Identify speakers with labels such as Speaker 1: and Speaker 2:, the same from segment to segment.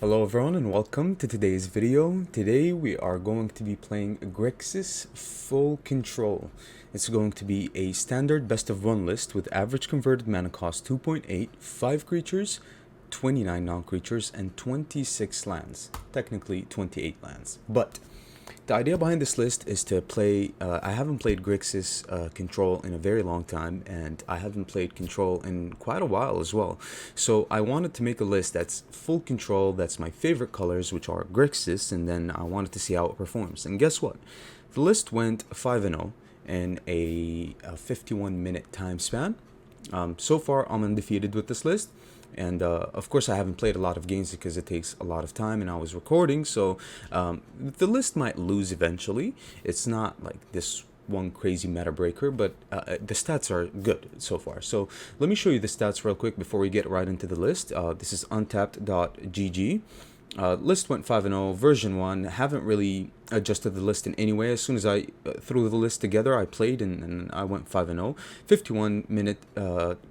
Speaker 1: Hello everyone and welcome to today's video. Today we are going to be playing Grixis Full Control. It's going to be a standard best of one list with average converted mana cost 2.8, 5 creatures, 29 non-creatures, and 26 lands. Technically 28 lands. But the idea behind this list is to play, I haven't played Grixis Control in a very long time, and I haven't played Control in quite a while as well. So I wanted to make a list that's full Control, that's my favorite colors, which are Grixis, and then I wanted to see how it performs. And guess what? The list went 5-0 in a 51-minute time span. So far, I'm undefeated with this list. And of course, I haven't played a lot of games because it takes a lot of time, and I was recording, so the list might lose eventually. It's not like this one crazy meta breaker, but the stats are good so far. So let me show you the stats real quick before we get right into the list. This is untapped.gg. List went 5-0, version 1. Haven't really adjusted the list in any way. As soon as I threw the list together, I played and I went 5-0. 51-minute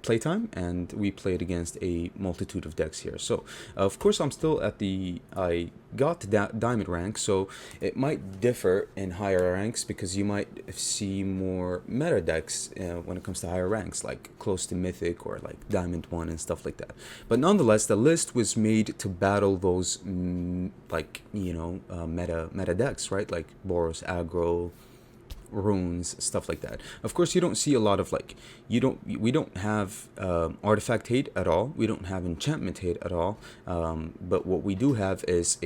Speaker 1: playtime, and we played against a multitude of decks here. So, of course, I'm still at I got to diamond rank, so it might differ in higher ranks because you might see more meta decks when it comes to higher ranks, like close to mythic or like diamond 1 and stuff like that. But nonetheless, the list was made to battle those meta decks, right? Like Boros, aggro, runes, stuff like that. Of course, you don't see a lot of we don't have artifact hate at all. We don't have enchantment hate at all. But what we do have is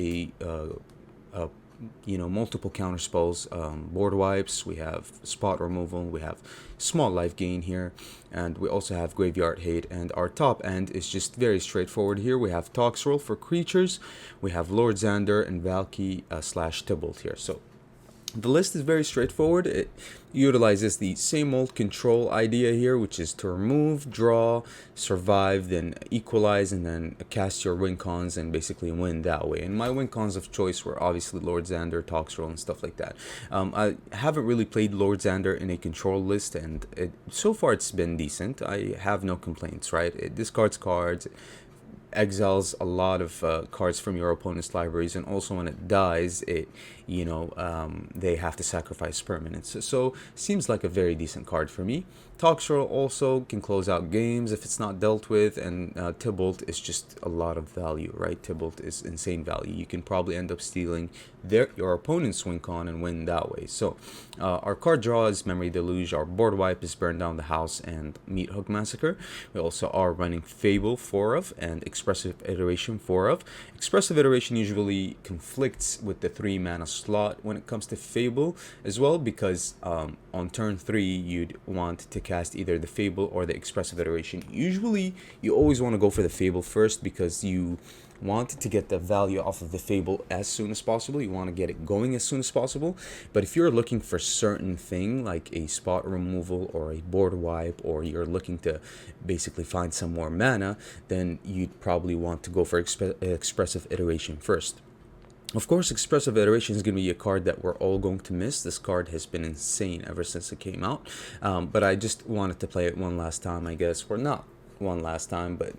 Speaker 1: multiple counter spells, board wipes. We have spot removal. We have small life gain here, and we also have graveyard hate. And our top end is just very straightforward here. We have Toxrill for creatures. We have Lord Xander and Valky / Tybalt here. So the list is very straightforward. It utilizes the same old control idea here, which is to remove, draw, survive, then equalize, and then cast your win cons and basically win that way. And my win cons of choice were obviously Lord Xander, Toxrill, and stuff like that. I haven't really played Lord Xander in a control list, and so far it's been decent. I have no complaints, right? It discards cards, exiles a lot of cards from your opponent's libraries, and also when it dies, they have to sacrifice permanents. So seems like a very decent card for me. Toxrill also can close out games if it's not dealt with, and Tybalt is just a lot of value, right? Tybalt is insane value. You can probably end up stealing your opponent's win con and win that way. So our card draw is Memory Deluge, our board wipe is Burn Down the House and Meat Hook Massacre. We also are running Fable 4 of and Expressive Iteration 4 of. Expressive Iteration usually conflicts with the 3 mana slot when it comes to Fable as well, because on turn 3 you'd want to cast either the Fable or the Expressive Iteration. Usually you always want to go for the Fable first because you want to get the value off of the Fable as soon as possible. You want to get it going as soon as possible. But if you're looking for certain thing like a spot removal or a board wipe, or you're looking to basically find some more mana, then you'd probably want to go for Expressive Iteration first. Of course, Expressive Iteration is going to be a card that we're all going to miss. This card has been insane ever since it came out. But I just wanted to play it one last time, I guess. We're not one last time, but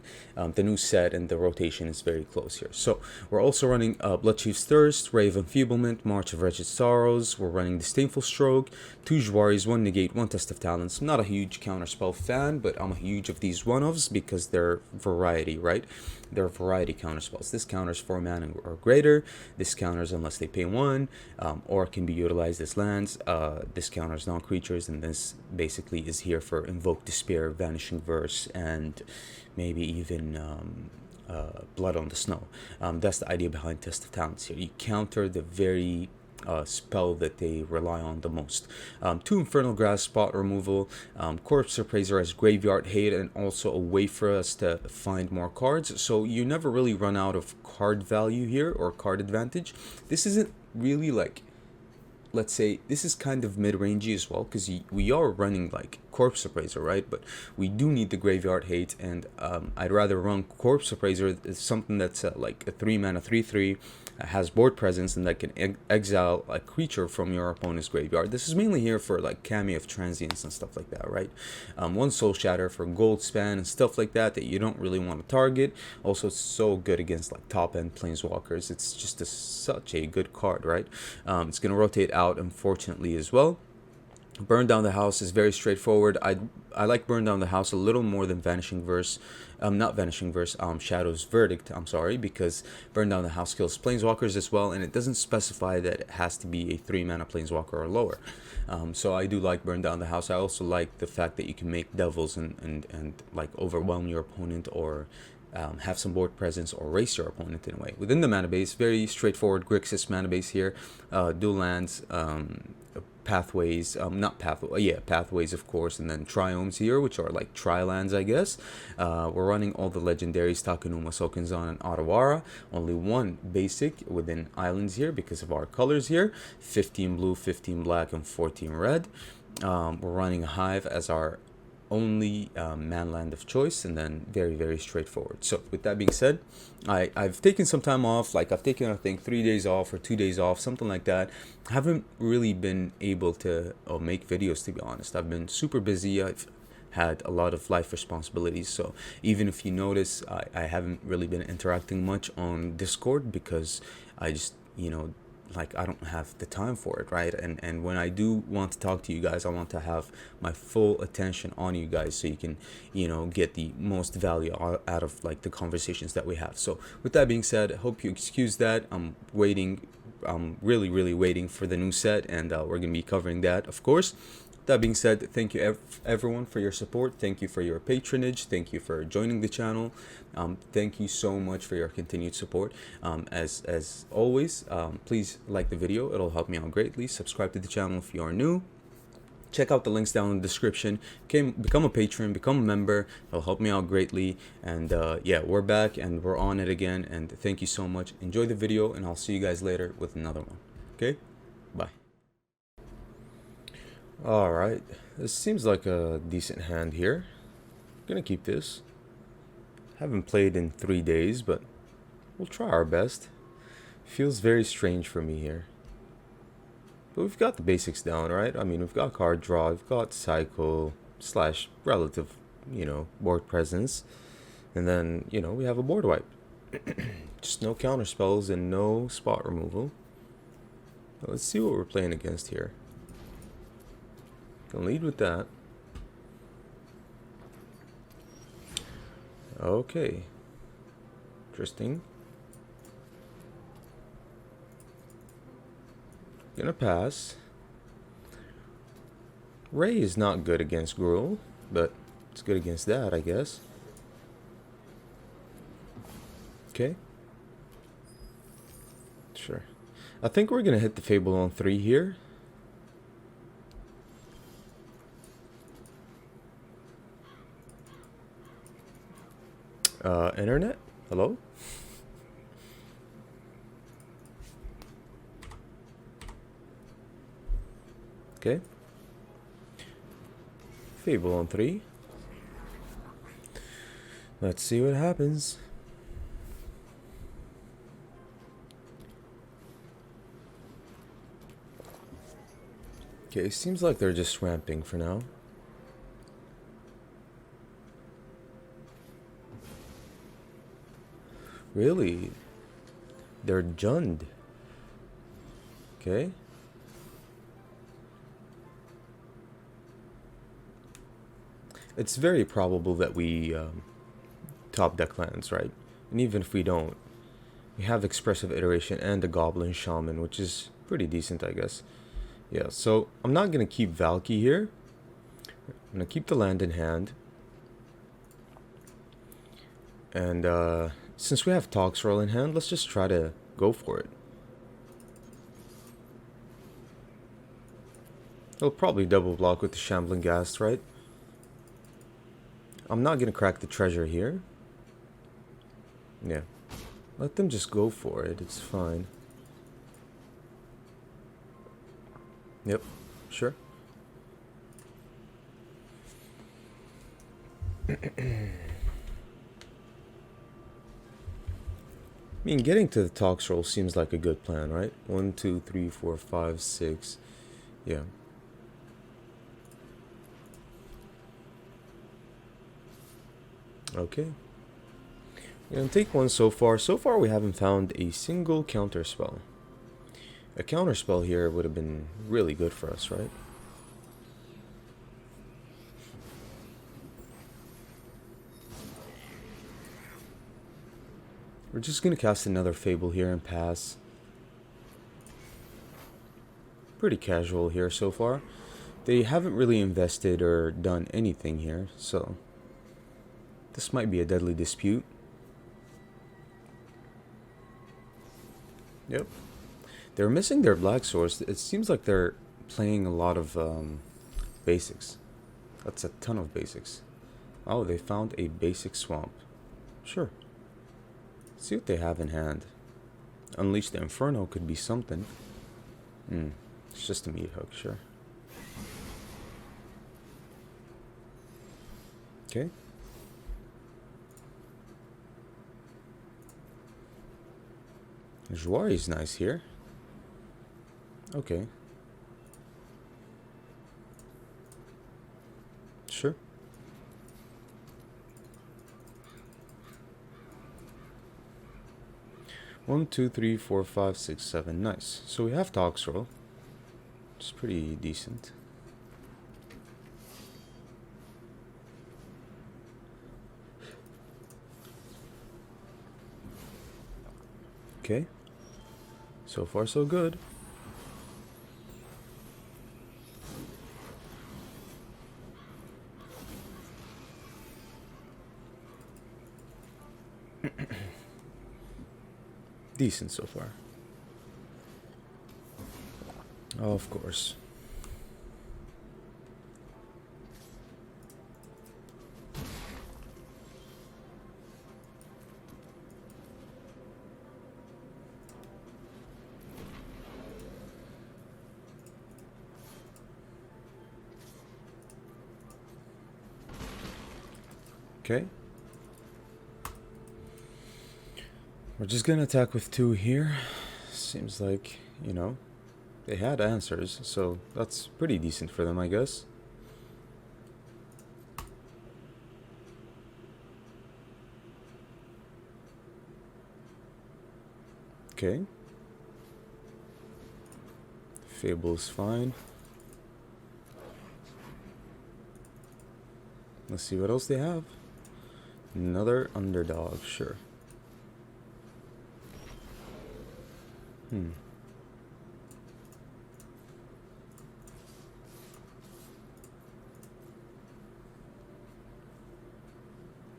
Speaker 1: the new set and the rotation is very close here. So we're also running Bloodchief's Thirst, Ray of Enfeeblement, March of Wretched Sorrows. We're running Disdainful Stroke, 2 Jwaris, 1 Negate, 1 Test of Talents. I'm not a huge counterspell fan, but I'm a huge of these one-offs because they're variety, right? They're variety counterspells. This counters 4 mana or greater. This counters unless they pay 1, or can be utilized as lands. This counters non-creatures, and this basically is here for Invoke Despair, Vanishing Verse, and maybe even Blood on the Snow. That's the idea behind Test of Talents here. You counter the very spell that they rely on the most. 2 Infernal Grasp, spot removal, Corpse Appraiser as graveyard hate, and also a way for us to find more cards. So you never really run out of card value here or card advantage. This isn't really like, let's say, this is kind of mid-rangey as well, because we are running like Corpse Appraiser, right? But we do need the Graveyard Hate, and I'd rather run Corpse Appraiser. It's something that's like a 3-mana 3/3, has board presence, and that can exile a creature from your opponent's graveyard. This is mainly here for like Cameo of Transience and stuff like that, right? One Soul Shatter for Gold Span and stuff like that that you don't really want to target. Also, it's so good against like top end Planeswalkers. It's just such a good card, right? It's going to rotate out, unfortunately, as well. Burn Down the House is very straightforward. I like Burn Down the House a little more than Vanishing Verse. Not Vanishing Verse, Shadow's Verdict, I'm sorry, because Burn Down the House kills Planeswalkers as well, and it doesn't specify that it has to be a 3-mana Planeswalker or lower. So I do like Burn Down the House. I also like the fact that you can make Devils and like overwhelm your opponent, or have some board presence, or race your opponent in a way. Within the mana base, very straightforward Grixis mana base here. Dual lands, pathways, pathways, of course, and then triomes here, which are like tri-lands, I guess. We're running all the legendaries, Takenuma, Sokinzan, and Otawara. Only one basic within islands here because of our colors here. 15 blue, 15 black, and 14 red. We're running a Hive as our only manland of choice, and then very straightforward. So with that being said, I've taken some time off. Like I've taken, I think, 3 days off or 2 days off, something like that. I haven't really been able to make videos, to be honest. I've been super busy. I've had a lot of life responsibilities, so even if you notice, I haven't really been interacting much on Discord because I just, like, I don't have the time for it, right? And when I do want to talk to you guys, I want to have my full attention on you guys, so you can, get the most value out of like the conversations that we have. So with that being said, I hope you excuse that. I'm waiting. I'm really waiting for the new set, and we're gonna be covering that, of course. That being said, thank you everyone for your support. Thank you for your patronage. Thank you for joining the channel. Thank you so much for your continued support. As always, please like the video. It'll help me out greatly. Subscribe to the channel if you are new. Check out the links down in the description. Become a patron, become a member. It'll help me out greatly. And yeah, we're back and we're on it again. And thank you so much. Enjoy the video, and I'll see you guys later with another one. Okay? Bye. Alright, this seems like a decent hand here. I'm gonna keep this. Haven't played in 3 days, but we'll try our best. Feels very strange for me here. But we've got the basics down, right? I mean, we've got card draw, we've got cycle / relative, board presence. And then, we have a board wipe. Just no counter spells and no spot removal. Let's see what we're playing against here. Gonna lead with that. Okay. Interesting. Gonna pass. Ray is not good against Gruel, but it's good against that, I guess. Okay. Sure. I think we're gonna hit the Fable on 3 here. Internet? Hello? Okay. Fable on 3. Let's see what happens. Okay, seems like they're just ramping for now. Really? They're Jund. Okay. It's very probable that we top deck lands, right? And even if we don't, we have Expressive Iteration and the Goblin Shaman, which is pretty decent, I guess. Yeah, so I'm not going to keep Valky here. I'm going to keep the land in hand. And since we have Toxtrol in hand, let's just try to go for it. He'll probably double block with the Shambling Ghast, right? I'm not gonna crack the treasure here. Yeah. Let them just go for it, it's fine. Yep, sure. I mean, getting to the talks roll seems like a good plan, right? 1, 2, 3, 4, 5, 6. Yeah. Okay. We're gonna take one so far. So far, we haven't found a single counter spell. A counter spell here would have been really good for us, right? We're just gonna cast another Fable here and pass. Pretty casual here so far. They haven't really invested or done anything here, so this might be a deadly dispute. Yep. They're missing their black source. It seems like they're playing a lot of basics. That's a ton of basics. Oh, they found a basic swamp. Sure. See what they have in hand. Unleash the Inferno could be something. It's just a meat hook, sure. Okay. Joari's nice here. Okay. Sure. One, two, three, four, five, six, seven. Nice. So we have Toxroll. It's pretty decent. Okay. So far, so good. Decent so far. Oh, of course. Okay. We're just gonna attack with 2 here. Seems like, you know, they had answers, so that's pretty decent for them, I guess. Okay. Fable's fine. Let's see what else they have. Another underdog, sure.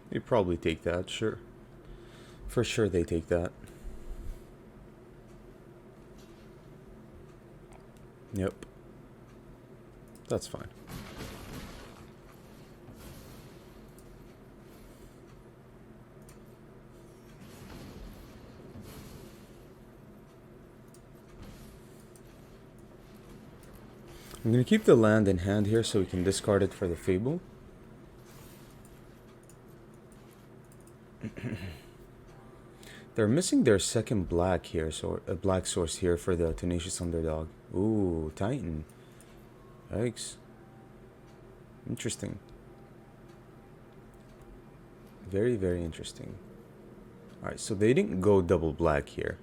Speaker 1: They probably take that, sure. For sure they take that. Yep. That's fine. I'm going to keep the land in hand here so we can discard it for the Fable. They're missing their second black here, so a black source here for the Tenacious Underdog. Ooh, Titan. Yikes. Interesting. Very, very interesting. Alright, so they didn't go double black here.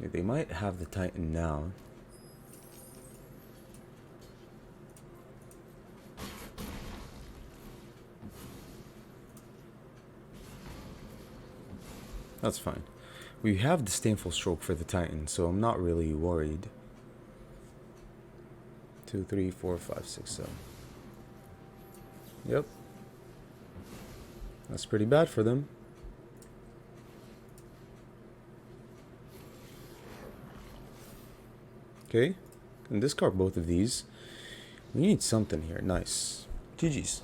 Speaker 1: They might have the Titan now. That's fine. We have Disdainful Stroke for the Titan, so I'm not really worried. 2, 3, 4, 5, 6, 7. Yep. That's pretty bad for them. Okay. Can discard both of these. We need something here. Nice. GG's.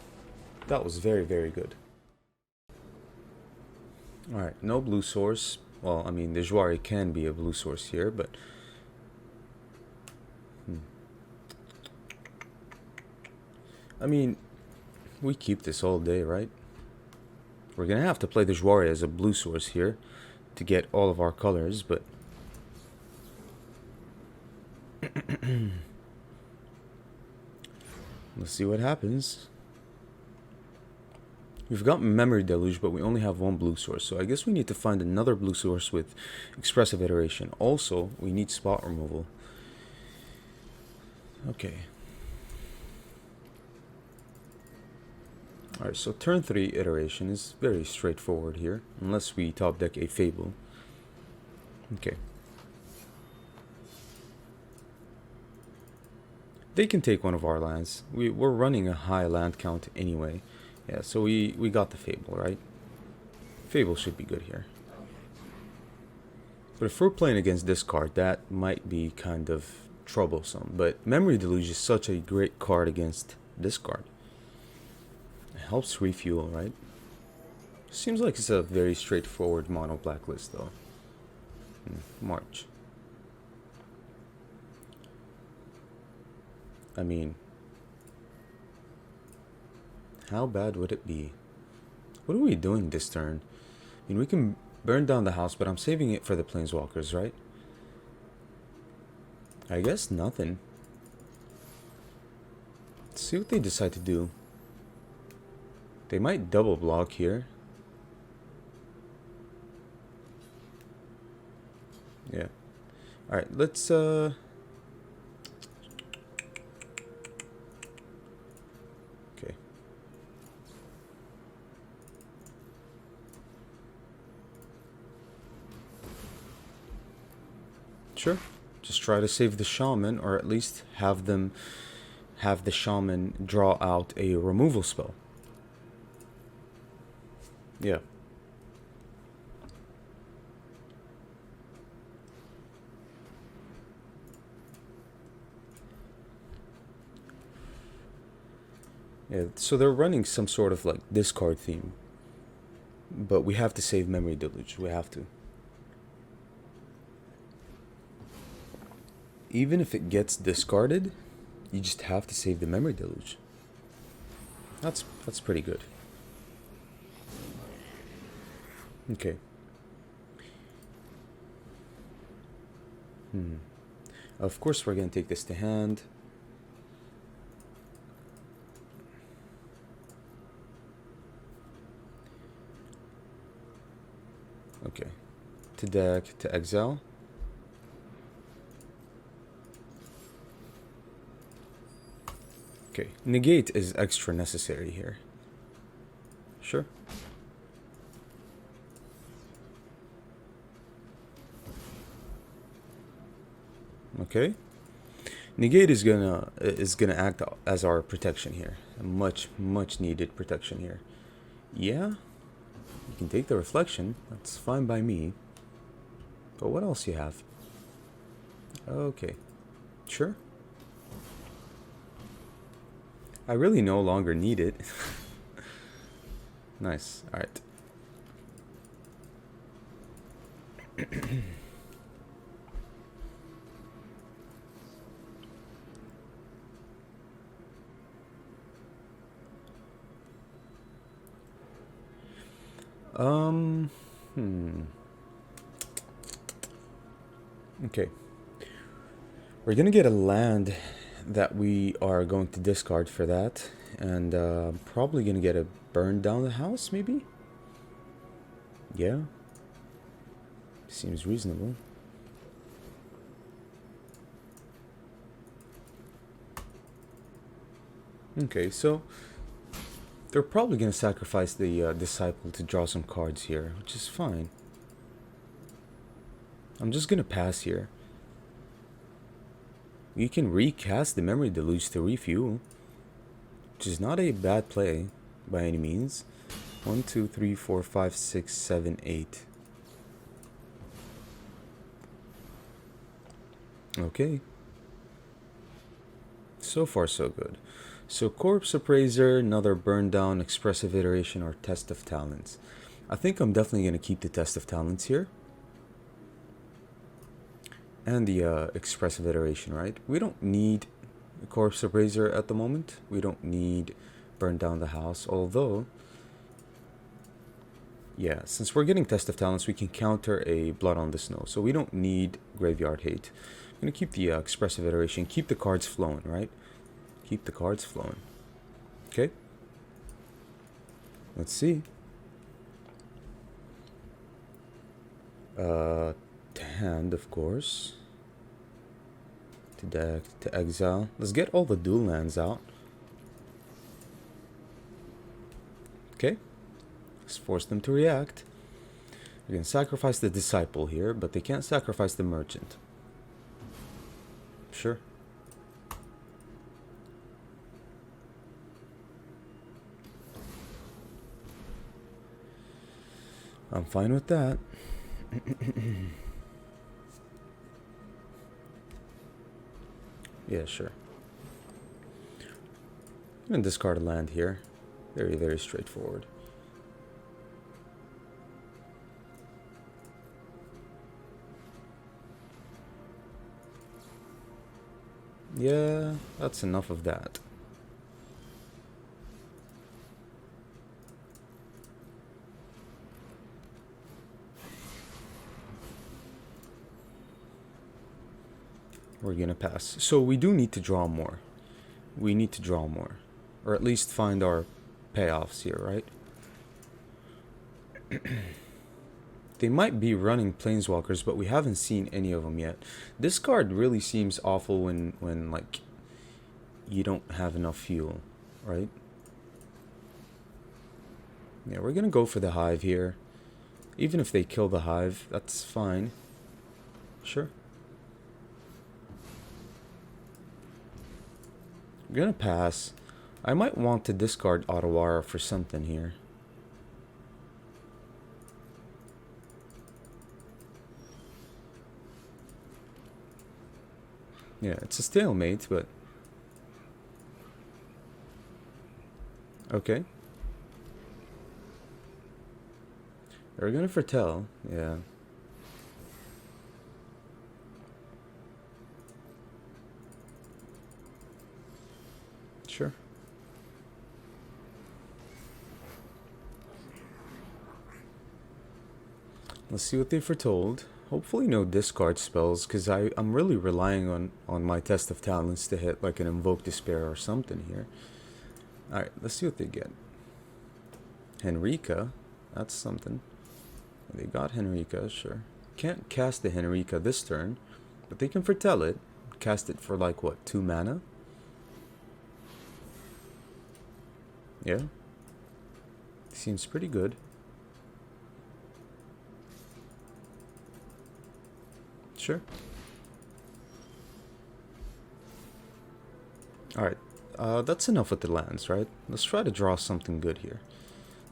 Speaker 1: That was very, very good. Alright, no blue source. Well, I mean, the Joari can be a blue source here, but... I mean, we keep this all day, right? We're gonna have to play the Jouari as a blue source here to get all of our colors, but let's see what happens. We've got Memory Deluge, but we only have one blue source, so I guess we need to find another blue source with Expressive Iteration. Also, we need spot removal. Okay. Alright, so turn 3 iteration is very straightforward here, unless we top deck a Fable. Okay. They can take one of our lands. We're running a high land count anyway. Yeah, so we got the Fable, right? Fable should be good here. But if we're playing against this card, that might be kind of troublesome. But Memory Deluge is such a great card against this card. It helps refuel, right? Seems like it's a very straightforward mono black list though. March. I mean, how bad would it be? What are we doing this turn? I mean, we can burn down the house, but I'm saving it for the planeswalkers, right? I guess nothing. Let's see what they decide to do. They might double block here. Yeah. Alright, let's okay. Sure. Just try to save the shaman, or at least have them have the shaman draw out a removal spell. Yeah. Yeah, so they're running some sort of like discard theme. But we have to save Memory Deluge. We have to. Even if it gets discarded, you just have to save the Memory Deluge. That's pretty good. Okay. Of course we're gonna take this to hand. Okay. To deck, to exile. Okay. Negate is extra necessary here. Sure. Okay. Negate is gonna act as our protection here. A much needed protection here. Yeah. You can take the reflection. That's fine by me. But what else you have? Okay. Sure. I really no longer need it. Nice. Alright. Okay. We're gonna get a land that we are going to discard for that, and probably gonna get a burn down the house, maybe? Yeah. Seems reasonable. Okay, so they're probably gonna sacrifice the disciple to draw some cards here, which is fine. I'm just gonna pass here. You can recast the Memory Deluge to refuel, which is not a bad play by any means. 1, 2, 3, 4, 5, 6, 7, 8. Okay. So far, so good. So Corpse Appraiser, another burn down, Expressive Iteration, or Test of Talents. I think I'm definitely going to keep the Test of Talents here. And the Expressive Iteration, right? We don't need a Corpse Appraiser at the moment. We don't need Burn Down the House, although, yeah, since we're getting Test of Talents, we can counter a Blood on the Snow, so we don't need Graveyard Hate. I'm going to keep the Expressive Iteration, keep the cards flowing, right? Keep the cards flowing. Okay. Let's see. To hand, of course. To deck, to exile. Let's get all the dual lands out. Okay. Let's force them to react. We can sacrifice the Disciple here, but they can't sacrifice the Merchant. Sure. I'm fine with that. Yeah, sure. I'm gonna discard a land here. Very, very straightforward. Yeah, that's enough of that. We're gonna pass. So we do need to draw more. We need to draw more. Or at least find our payoffs here, right? They might be running Planeswalkers, but we haven't seen any of them yet. This card really seems awful when like, you don't have enough fuel, right? Yeah, we're gonna go for the Hive here. Even if they kill the Hive, that's fine. Sure. I'm gonna pass. I might want to discard Ottawara for something here. Yeah, it's a stalemate, but... Okay. They're gonna foretell, yeah. Sure. Let's see what they foretold. Hopefully no discard spells, because I'm really relying on my Test of Talents to hit like an Invoke Despair or something here. Alright, let's see what they get. Henrika, that's something. They got Henrika, sure. Can't cast the Henrika this turn, but they can foretell it. Cast it for like, what, 2 mana? Yeah. Seems pretty good. Sure. Alright, that's enough with the lands, right? Let's try to draw something good here.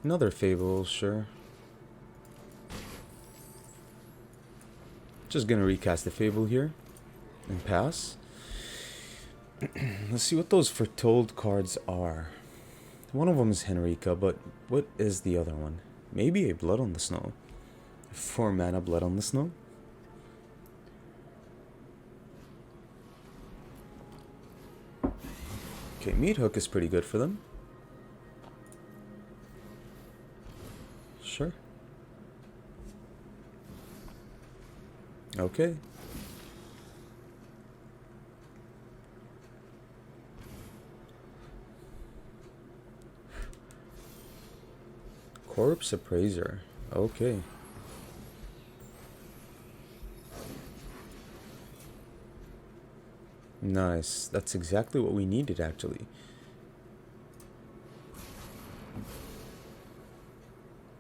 Speaker 1: Another Fable, sure. Just gonna recast the Fable here and pass. Let's see what those foretold cards are. One of them is Henrika, but what is the other one? Maybe a Blood on the Snow. 4 mana Blood on the Snow? Okay, Meat Hook is pretty good for them. Sure. Okay. Corpse Appraiser. Okay. Nice. That's exactly what we needed, actually.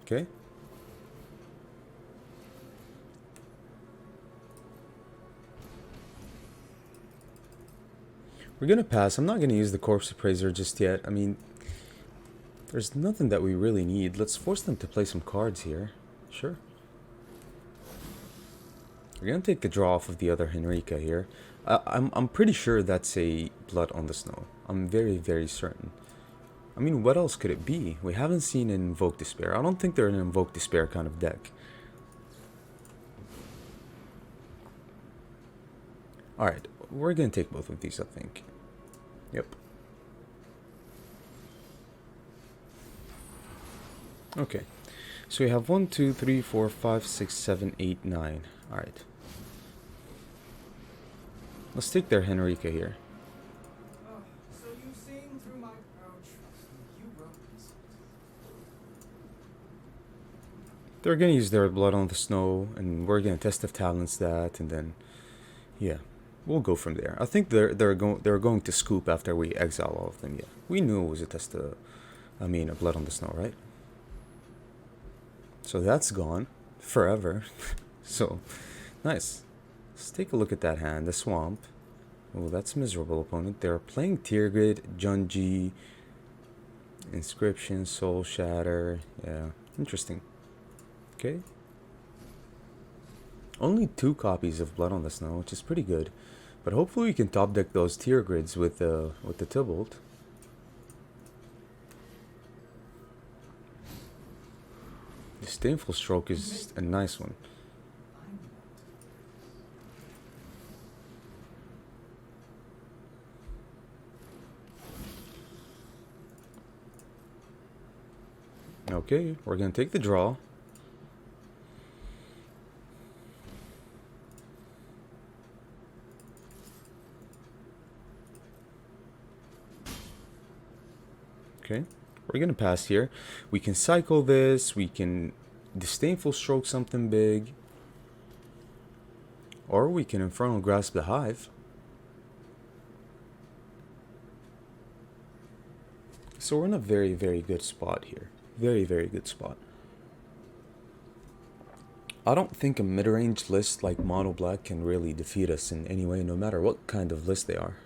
Speaker 1: Okay. We're gonna pass. I'm not gonna use the Corpse Appraiser just yet. I mean, there's nothing that we really need. Let's force them to play some cards here. Sure. We're gonna take the draw off of the other Henrika here. I'm pretty sure that's a Blood on the Snow. I'm very, very certain. I mean, what else could it be? We haven't seen an Invoke Despair. I don't think they're an Invoke Despair kind of deck. Alright, we're gonna take both of these, I think. Yep. Okay. So we have 1, 2, 3, 4, 5, 6, 7, 8, 9. Alright. Let's take their Henrika here.
Speaker 2: So you sing through my trust me, you wrote this.
Speaker 1: They're gonna use their Blood on the Snow, and we're gonna test of talents that, and then yeah, we'll go from there. I think they're going to scoop after we exile all of them. Yeah, we knew it was a test of, a Blood on the Snow, right? So that's gone forever. So nice. Let's take a look at that hand, the Swamp. Oh, that's a miserable opponent. They're playing Tier Grid, Junji, Inscription, Soul Shatter. Yeah, interesting. Okay. Only 2 copies of Blood on the Snow, which is pretty good. But hopefully we can top deck those tier grids with the Tybalt. Disdainful Stroke is a nice one. Okay, we're gonna take the draw. Okay, we're gonna pass here. We can cycle this, we can Disdainful Stroke something big, or we can Infernal Grasp the Hive. So we're in a very, very good spot here. Very, very good spot. I don't think a mid-range list like Monoblack can really defeat us in any way, no matter what kind of list they are.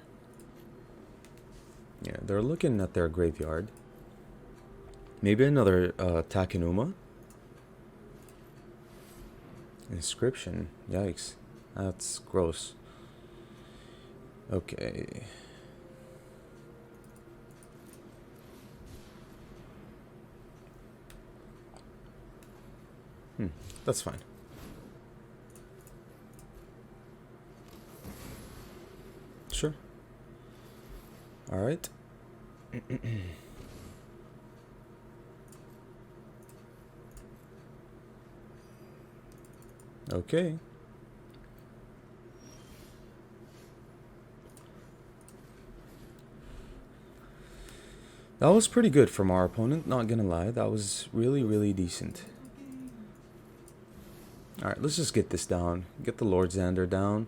Speaker 1: Yeah, they're looking at their graveyard. Maybe another Takenuma. Inscription. Yikes. That's gross. Okay. That's fine. Sure. Alright. Okay. That was pretty good from our opponent, not gonna lie. That was really, really decent. Alright, let's just get this down. Get the Lord Xander down.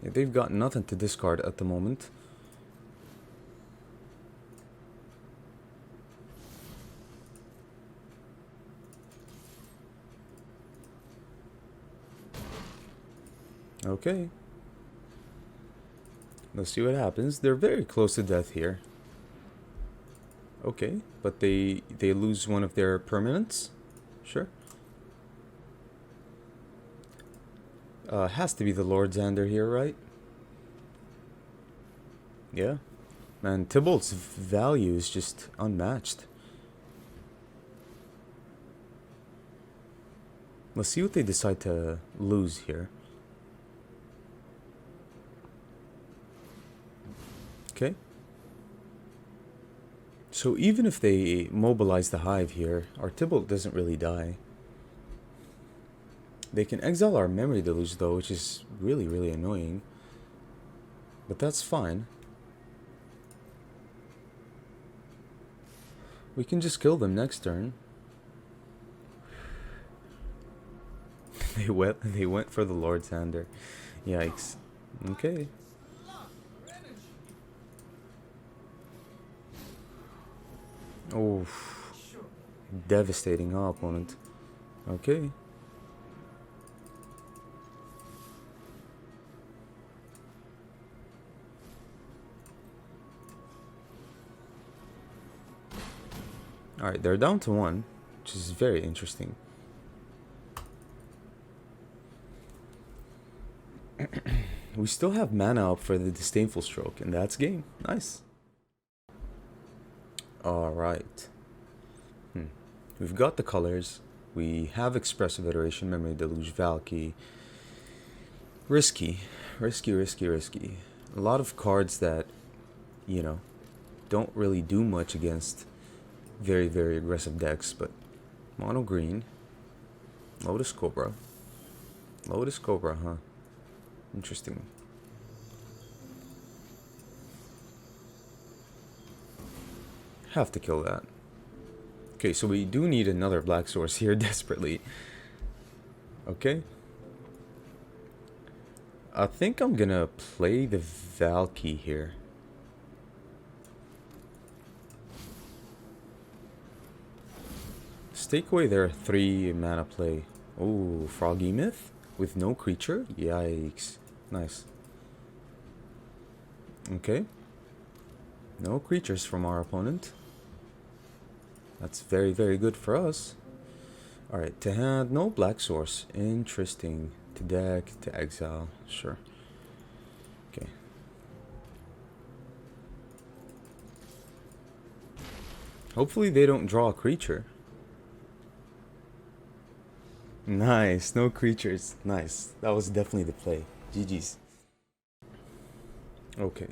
Speaker 1: Yeah, they've got nothing to discard at the moment. Okay. Let's see what happens. They're very close to death here. Okay, but they lose one of their permanents. Sure. Has to be the Lord Xander here, right? Yeah. Man, Tybalt's value is just unmatched. Let's see what they decide to lose here. Okay. So even if they mobilize the Hive here, our Tybalt doesn't really die. They can exile our Memory Deluge though, which is really, really annoying. But that's fine. We can just kill them next turn. They went for the Lord Xander. Yikes. Okay. Oh, devastating, huh, opponent? Okay. Alright, they're down to 1, which is very interesting. We still have mana up for the Disdainful Stroke, and that's game. Nice. Alright. We've got the colors. We have Expressive Iteration, Memory Deluge, Valky. Risky. Risky, risky, risky. A lot of cards that, you know, don't really do much against very, very aggressive decks, but mono green, Lotus Cobra. Lotus Cobra, huh? Interesting. Have to kill that. Okay, so we do need another black source here desperately. Okay. I think I'm gonna play the Valky here. Stake away their 3 mana play. Oh, Froggy Myth with no creature? Yikes. Nice. Okay. No creatures from our opponent. That's very, very good for us. Alright, to hand, no black source. Interesting. To deck, to exile. Sure. Okay. Hopefully they don't draw a creature. Nice, no creatures. Nice. That was definitely the play. GG's. Okay.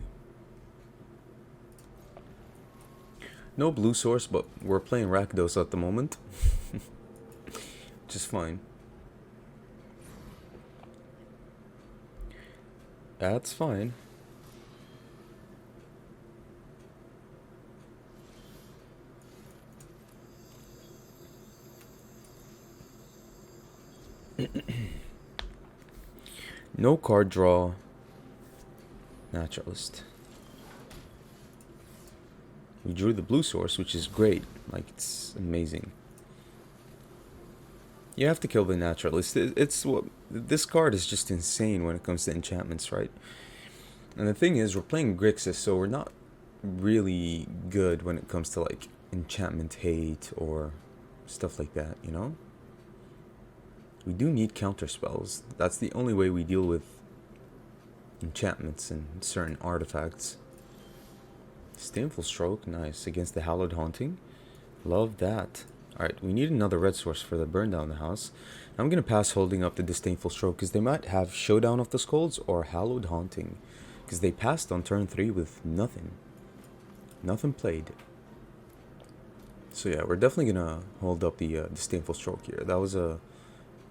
Speaker 1: No blue source, but we're playing Rakdos at the moment. Which is fine. That's fine. No card draw. Naturalist. We drew the blue source, which is great. Like, it's amazing. You have to kill the naturalist. It's what this card is just insane when it comes to enchantments, right? And the thing is, we're playing Grixis, so we're not really good when it comes to like enchantment hate or stuff like that, you know? We do need counter spells. That's the only way we deal with enchantments and certain artifacts. Disdainful Stroke, nice. Against the Hallowed Haunting. Love that. Alright, we need another red source for the burn down the house. I'm going to pass holding up the Disdainful Stroke because they might have Showdown of the Skulls or Hallowed Haunting. Because they passed on turn 3 with nothing. Nothing played. So yeah, we're definitely going to hold up the Disdainful Stroke here. That was a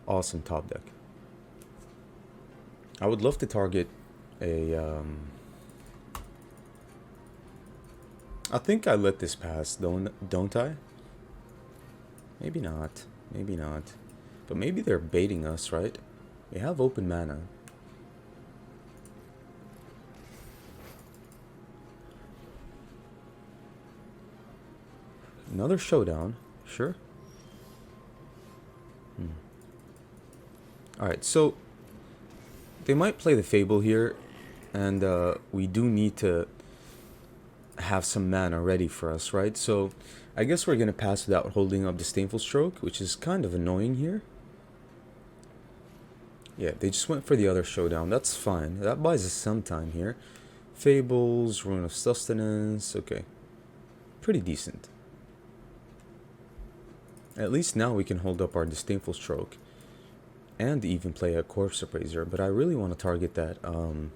Speaker 1: awesome top deck. I would love to target a... I think I let this pass, don't I? Maybe not. Maybe not. But maybe they're baiting us, right? We have open mana. Another Showdown. Sure. Alright, so they might play the Fable here, and we do need to have some mana ready for us, right? So I guess we're gonna pass without holding up Disdainful Stroke, which is kind of annoying here. Yeah, they just went for the other Showdown. That's fine. That buys us some time here. Fables, Rune of Sustenance. Okay, pretty decent. At least now we can hold up our Disdainful Stroke and even play a Corpse Appraiser, but I really want to target that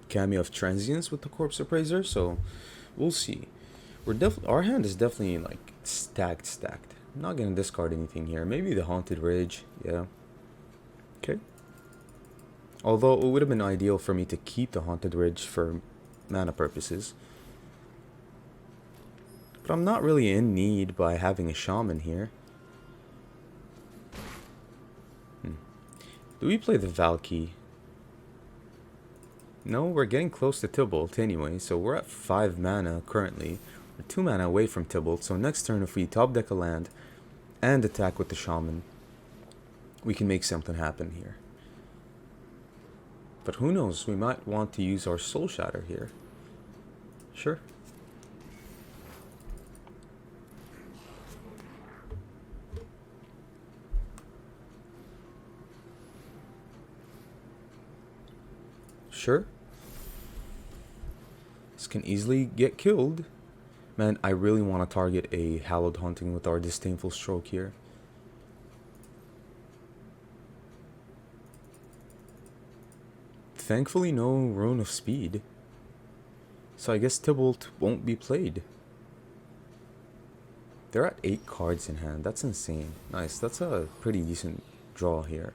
Speaker 1: Cameo of Transience with the Corpse Appraiser, so we'll see. Our hand is definitely like stacked. I'm not gonna discard anything here. Maybe the Haunted Ridge, yeah. Okay. Although it would have been ideal for me to keep the Haunted Ridge for mana purposes. But I'm not really in need by having a Shaman here. Do we play the Valky? No, we're getting close to Tybalt anyway, so we're at 5 mana currently. We're 2 mana away from Tybalt, so next turn if we top deck a land and attack with the Shaman, we can make something happen here. But who knows, we might want to use our Soul Shatter here. Sure. Sure. This can easily get killed. Man, I really want to target a Hallowed Haunting with our Disdainful Stroke here. Thankfully, no Rune of Speed. So I guess Tybalt won't be played. They're at 8 cards in hand. That's insane. Nice. That's a pretty decent draw here.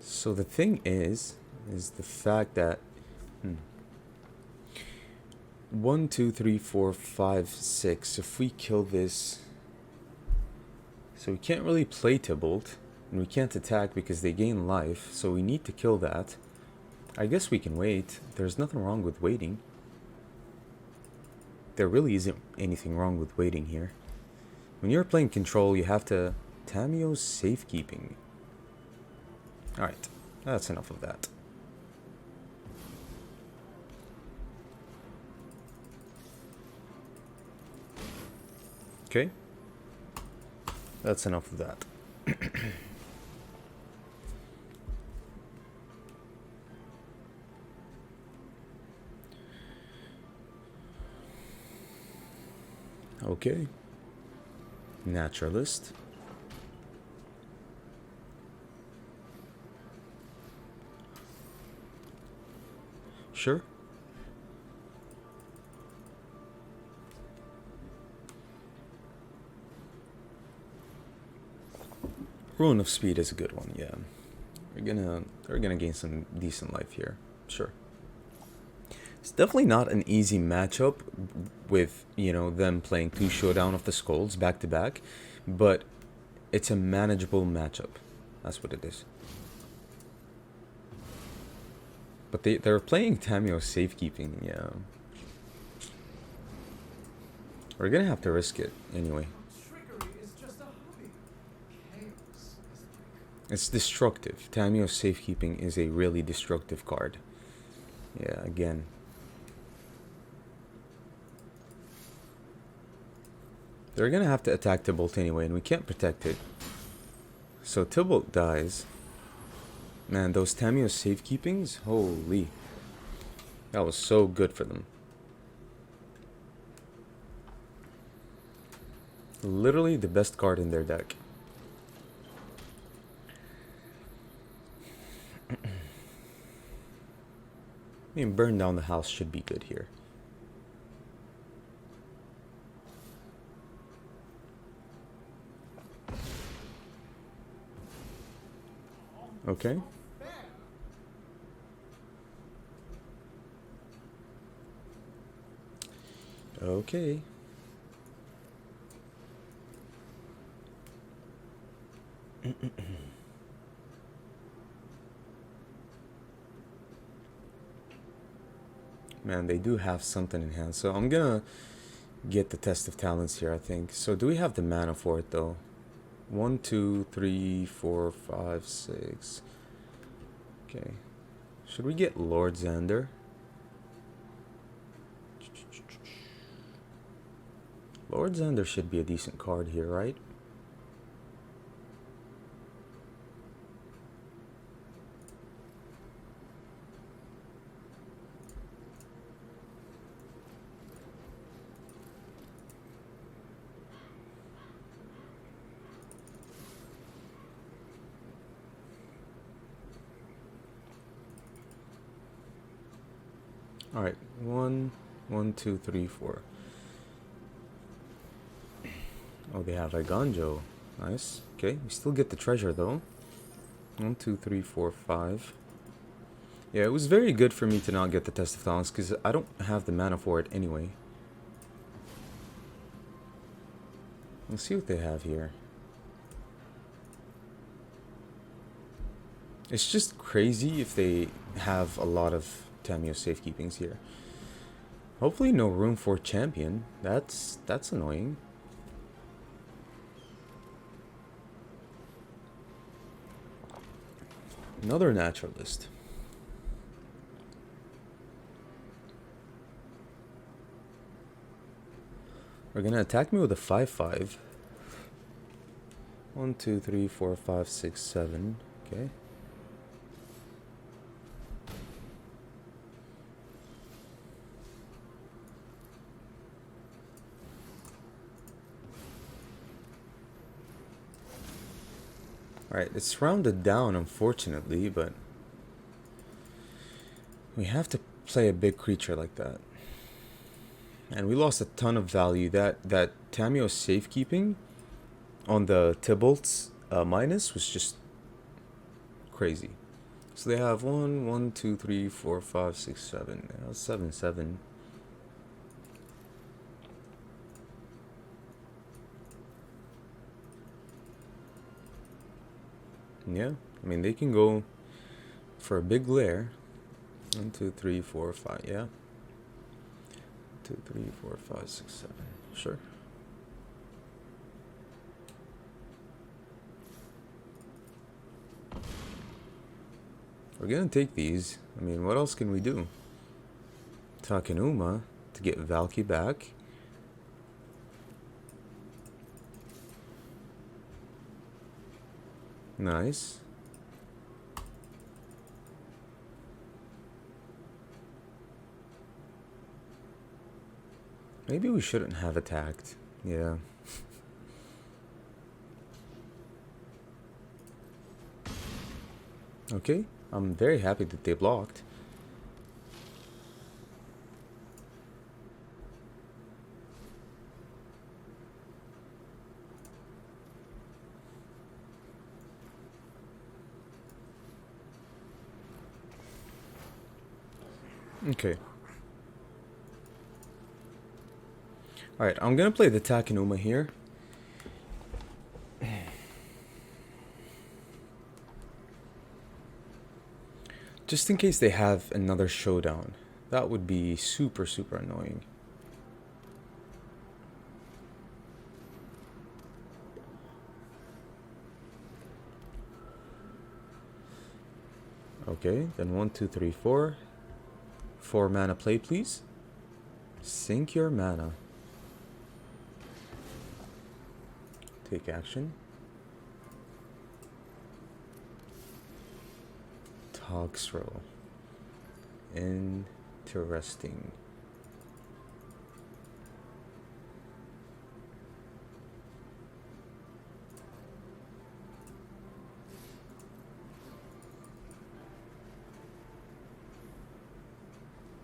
Speaker 1: So the thing is the fact that 1, 2, 3, 4, 5, 6. If we kill this, so we can't really play Tybalt, and we can't attack because they gain life. So we need to kill that. I guess we can wait. There's nothing wrong with waiting. There really isn't anything wrong with waiting here. When you're playing control, you have to Tamiyo's safekeeping. Alright, that's enough of that. Okay, that's enough of that. Okay, naturalist. Sure. Ruin of Speed is a good one, yeah. They're gonna gain some decent life here, sure. It's definitely not an easy matchup with, you know, them playing 2 Showdown of the Skulls back to back, but it's a manageable matchup. That's what it is. But they're playing Tamiyo safekeeping, yeah. We're gonna have to risk it anyway.
Speaker 2: Trickery is just a hobby. Chaos is trickery.
Speaker 1: It's destructive. Tamiyo safekeeping is a really destructive card. Yeah, again. They're gonna have to attack Tybalt anyway, and we can't protect it. So Tybalt dies. Man, those Tamiyo safekeepings, holy. That was so good for them. Literally the best card in their deck. I mean, burn down the house should be good here. Okay. Okay. Man, they do have something in hand. So I'm gonna get the Test of Talents here, I think. So do we have the mana for it, though? 1, 2, 3, 4, 5, 6. Okay. Should we get Lord Xander? Lord Xander should be a decent card here, right? Alright, 1, 2, 3, 4. Oh, they have Iganjo. Nice. Okay, we still get the treasure though. 1, 2, 3, 4, 5. Yeah, it was very good for me to not get the Test of Talents because I don't have the mana for it anyway. Let's see what they have here. It's just crazy if they have a lot of Tamiyo safekeepings here. Hopefully no room for champion. That's annoying. Another naturalist. We're gonna attack me with a 5/5. 1, 2, 3, 4, 5, 6, 7. Okay. Alright, it's rounded down, unfortunately, but We have to play a big creature like that. And we lost a ton of value. That Tamio safekeeping on the Tybalt's minus was just crazy. So they have 1, 2, 3, 4, 5, 6, 7. 7, 7. Yeah, I mean, they can go for a big lair. 1, 2, 3, 4, 5. Yeah. 2, 3, 4, 5, 6, 7. Sure. We're gonna take these. I mean, what else can we do? Takenuma to get Valky back. Nice. Maybe we shouldn't have attacked. Yeah. Okay. I'm very happy that they blocked. Okay. Alright, I'm gonna play the Takenuma here. Just in case they have another showdown. That would be super, super annoying. Okay, then 1, 2, 3, 4. 4 mana play, please. Sink your mana. Take action. Toxro. Interesting.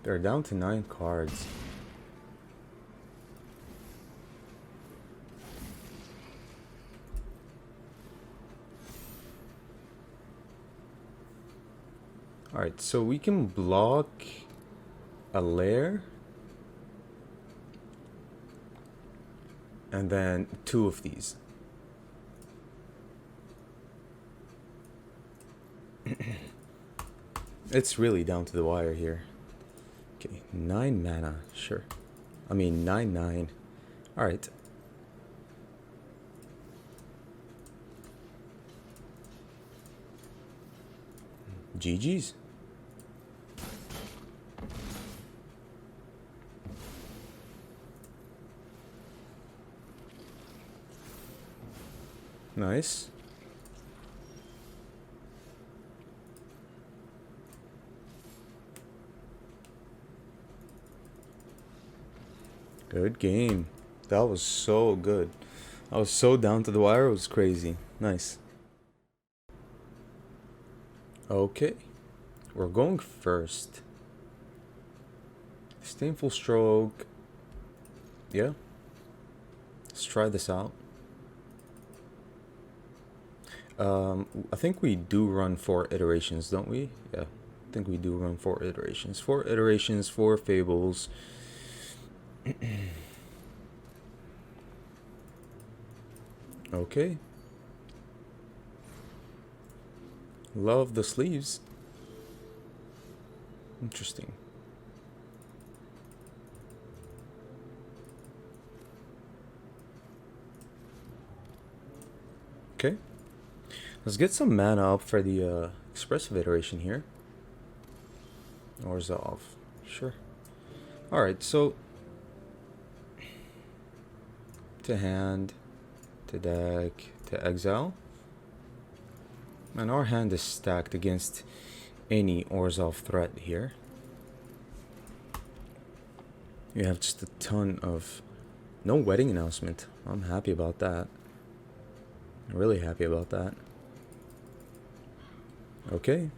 Speaker 1: They're down to 9 cards. Alright, so we can block a lair. And then 2 of these. It's really down to the wire here. Okay, 9 mana, sure. I mean, 9/9. Alright. GG's. Nice. Good game. That was so good. I was so down to the wire, it was crazy. Nice. Okay. We're going first. Disdainful Stroke. Yeah. Let's try this out. I think we do run 4 iterations, don't we? Yeah. I think we do run 4 iterations. 4 iterations, 4 fables. Okay. Love the sleeves. Interesting. Okay. Let's get some mana up for the expressive iteration here. Or resolve. Sure. Alright, so to hand, to deck, to exile. And our hand is stacked against any Orzhov threat here. You have just a ton of... No wedding announcement. I'm happy about that. Really happy about that. Okay.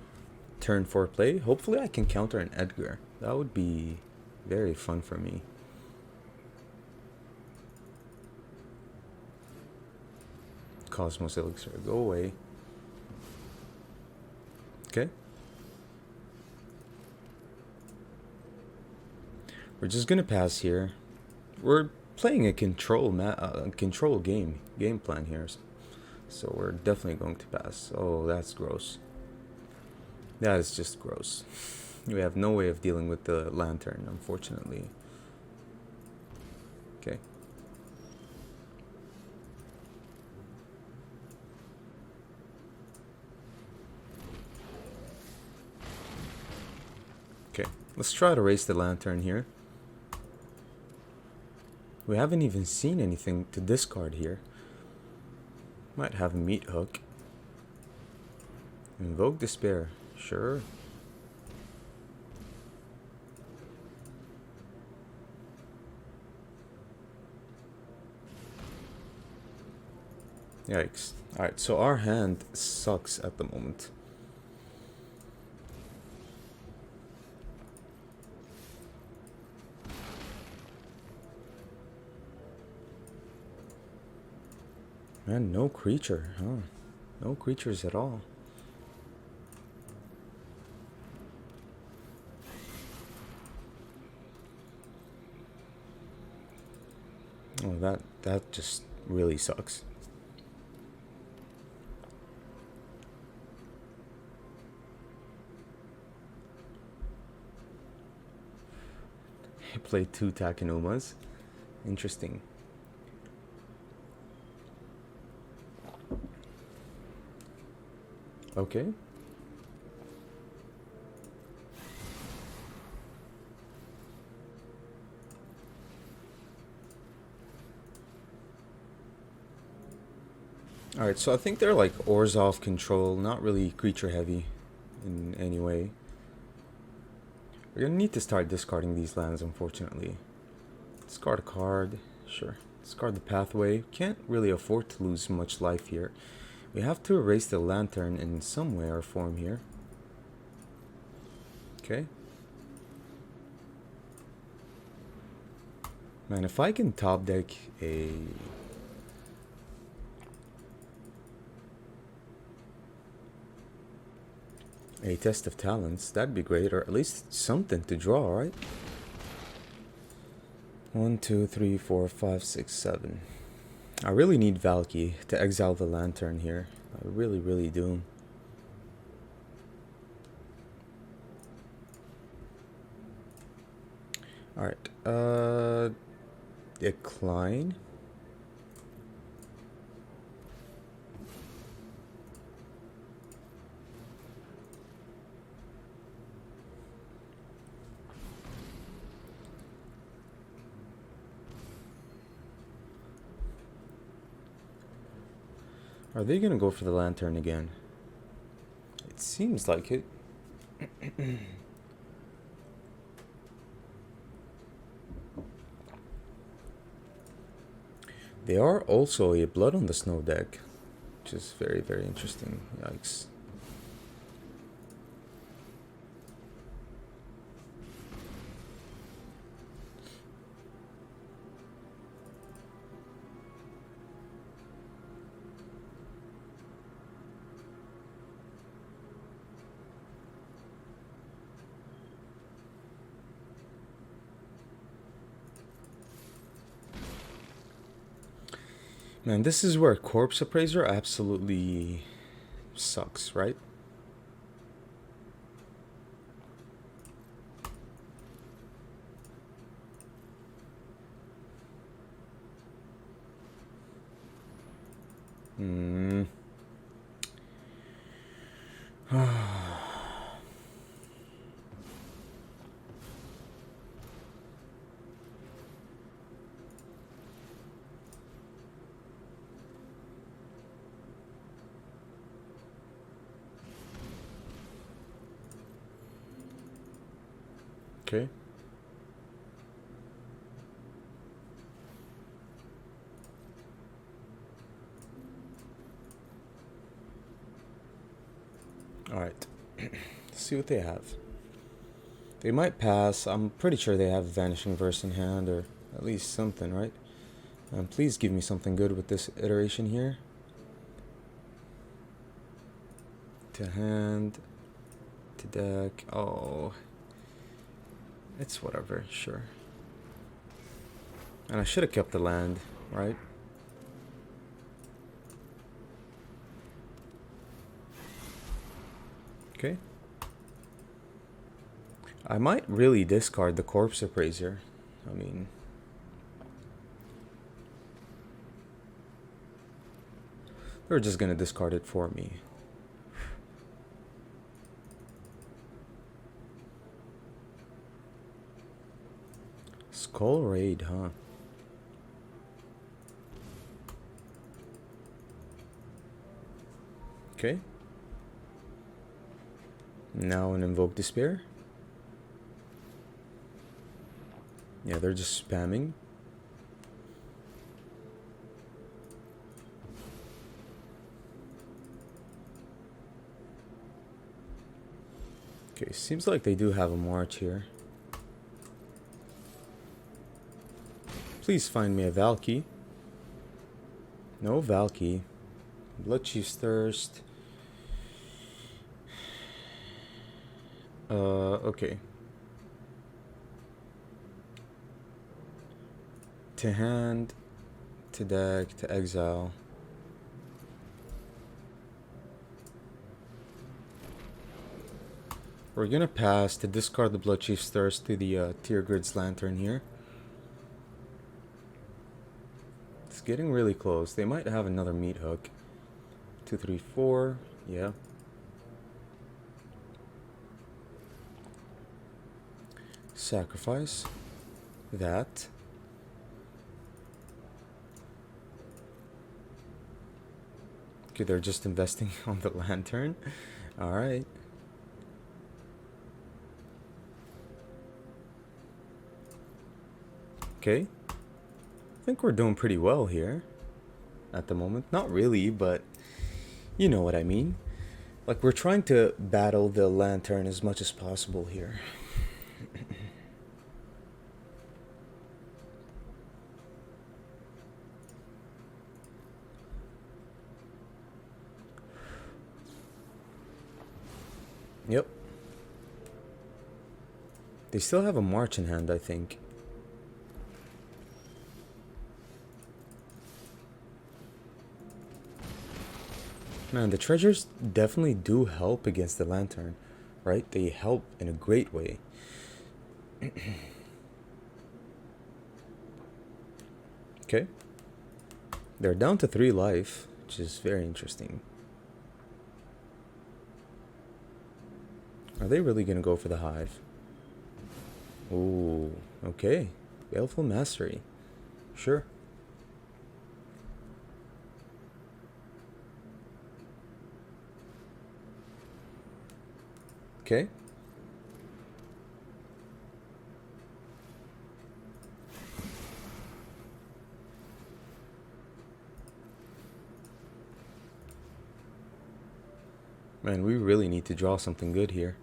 Speaker 1: turn 4 play. Hopefully I can counter an Edgar. That would be very fun for me. Cosmos Elixir, go away. Okay. We're just gonna pass here. We're playing a control game plan here, so we're definitely going to pass. Oh, that's gross. That is just gross. We have no way of dealing with the lantern, unfortunately. Okay. Okay, let's try to raise the lantern here. We haven't even seen anything to discard here. Might have a meat hook. Invoke Despair, sure. Yikes. Alright, so our hand sucks at the moment. Man, no creature, huh? No creatures at all. Oh, that just really sucks. I played 2 Takenumas. Interesting. Okay. Alright, so I think they're like Orzhov control, not really creature heavy in any way. We're gonna need to start discarding these lands, unfortunately. Discard a card, sure. Discard the pathway. Can't really afford to lose much life here. We have to erase the lantern in some way or form here. Okay. Man, if I can top deck a Test of Talents, that'd be great, or at least something to draw, right? 1, 2, 3, 4, 5, 6, 7. I really need Valky to exile the lantern here. I really do. Alright, decline. Are they gonna go for the lantern again? It seems like it. They are also a Blood on the Snow deck, which is very interesting. Yikes. Man, this is where Corpse Appraiser absolutely sucks, right? Hmm. Okay. All right. Let's see what they have. They might pass. I'm pretty sure they have Vanishing Verse in hand, or at least something, right? Please give me something good with this iteration here. To hand, to deck. Oh, it's whatever, sure. And I should have kept the land, right? Okay. I might really discard the Corpse Appraiser. I mean, they're just gonna discard it for me. Skull Raid, huh? Okay. Now an Invoke Despair. Yeah, they're just spamming. Okay, seems like they do have a march here. Please find me a Valky. No Valky. Bloodchief's Thirst. Okay. To hand, to deck, to exile. We're gonna pass to discard the Bloodchief's Thirst to the Tier Grid's Lantern here. It's getting really close. They might have another Meat Hook. 2, 3, 4. Yeah. Sacrifice that. Okay, they're just investing on the Lantern. Alright. Okay. I think we're doing pretty well here at the moment. Not really, but you know what I mean. Like, we're trying to battle the Lantern as much as possible here. Yep. They still have a march in hand, I think. Man, the treasures definitely do help against the Lantern, right? They help in a great way. Okay. They're down to 3 life, which is very interesting. Are they really gonna go for the Hive? Ooh, okay. Baleful Mastery. Sure. Okay. Man, we really need to draw something good here.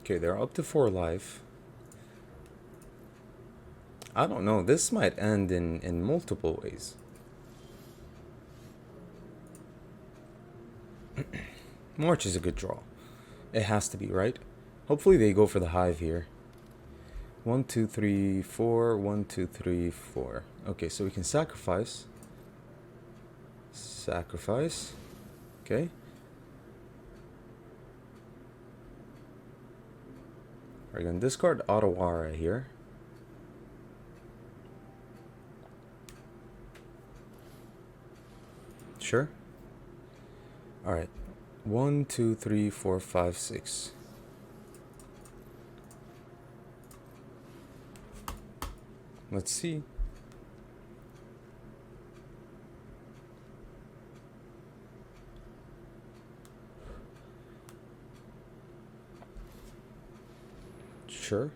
Speaker 1: Okay, they're up to 4 life. I don't know, this might end in multiple ways. March is a good draw. It has to be, right? Hopefully they go for the Hive here. 1, 2, 3, 4. 1, 2, 3, 4. Okay, so we can sacrifice. Sacrifice. Okay. We're gonna discard Otawara here. Sure. Alright. 1, 2, 3, 4, 5, 6. Let's see. Sure.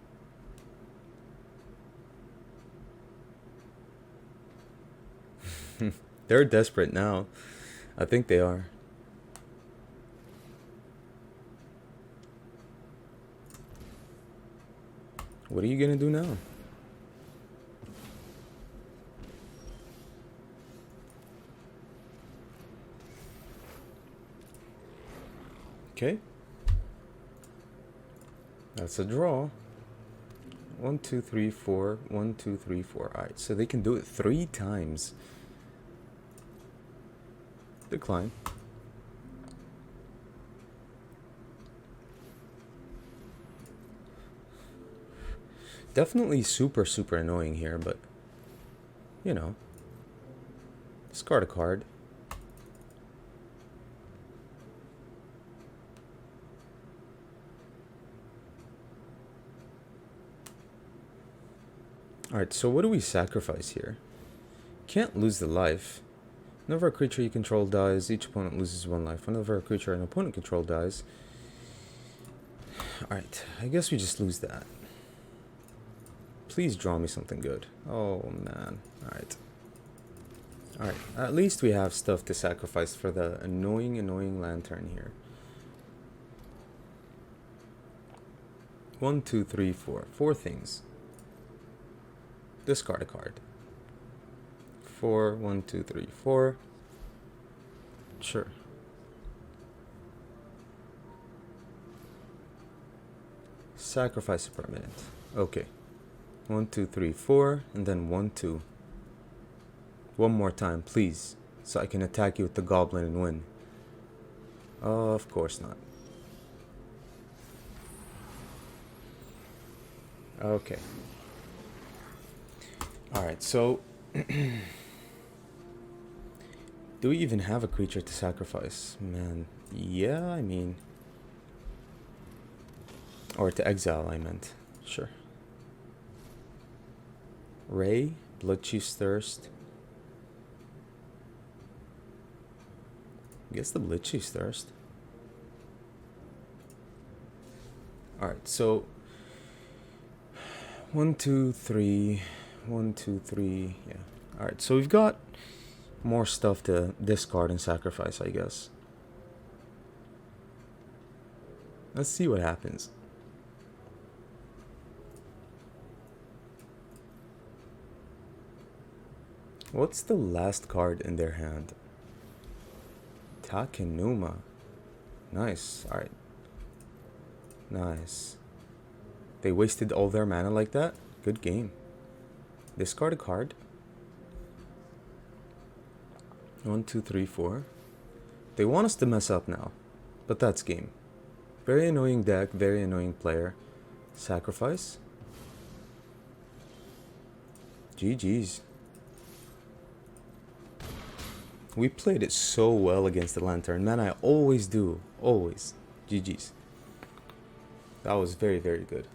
Speaker 1: They're desperate now. I think they are. What are you gonna do now? Okay. That's a draw. 1, 2, 3, 4. 1, 2, 3, 4. Alright, so they can do it 3 times. Decline. Definitely super, super annoying here, but you know, discard a card. Alright, so what do we sacrifice here? Can't lose the life. Whenever a creature you control dies, each opponent loses 1 life. Whenever a creature an opponent control dies... Alright, I guess we just lose that. Please draw me something good. Oh, man. Alright. Alright, at least we have stuff to sacrifice for the annoying, annoying lantern here. 1, 2, 3, 4. 4 things. Discard a card. 4, 1, 2, 3, 4. Sure. Sacrifice a permanent. Okay. 1, 2, 3, 4, and then 1, 2. One more time, please, so I can attack you with the goblin and win. Oh, of course not. Okay. Alright, so... do we even have a creature to sacrifice? Man, yeah, I mean... or to exile, I meant. Sure. Ray, Bloodchief's Thirst. I guess the Bloodchief's Thirst. Alright, so... 1, 2, 3... 1, 2, 3... yeah. Alright, so we've got more stuff to discard and sacrifice, I guess. Let's see what happens. What's the last card in their hand? Takenuma. Nice. Alright. Nice. They wasted all their mana like that? Good game. Discard a card. 1, 2, 3, 4. They want us to mess up now. But that's game. Very annoying deck, very annoying player. Sacrifice. GG's. We played it so well against the Lantern. Man, I always do. Always. GG's. That was very, very good.